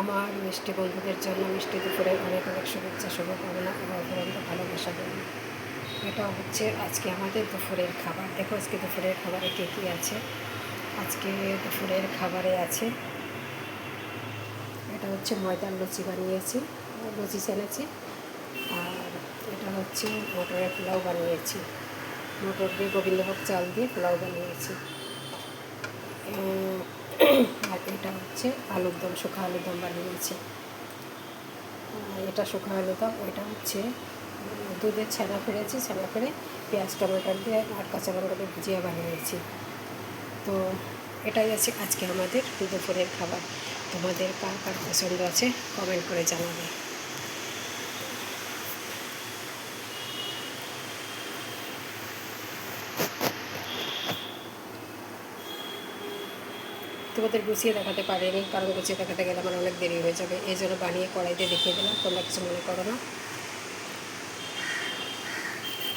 আমার মিষ্টি বন্ধুদের জন্য মিষ্টি দুপুরের অনেক অনেক শুভেচ্ছা, শুভকামনা এবং অপরন্ত ভালোবাসা করি। এটা হচ্ছে আজকে আমাদের দুপুরের খাবার। দেখো আজকে দুপুরের খাবারে কী কী আছে। আজকে দুপুরের খাবারে আছে, এটা হচ্ছে ময়দার লুচি বানিয়েছি, লুচি ছেনেছি। আর এটা হচ্ছে মটরের পোলাও বানিয়েছি, মটর দিয়ে গোবিন্দভোগ চাল দিয়ে পোলাও বানিয়েছি। আর এটা হচ্ছে আলুর দম, শুকা আলুর দম বানিয়েছি। এটা শুকা আলুর দম, এটা হচ্ছে দুধের ছানা ফেলেছি, ছানা ফেলে পেঁয়াজ টমেটো দিয়ে আর কাঁচা লঙ্কা দিয়ে ভুজিয়া বানিয়েছি। তো এটাই আছে আজকে আমাদের দুপুরের খাবার। তোমাদের কার কার পছন্দ আছে কমেন্ট করে জানাবে। তোমাদের গুছিয়ে দেখাতে পারিনি, কারণ গুছিয়ে দেখাতে গেলে আমার অনেক দেরি হয়ে যাবে, এই জন্য বানিয়ে কড়াইতে দেখিয়ে দিলাম, তোমরা কিছু মনে করো না।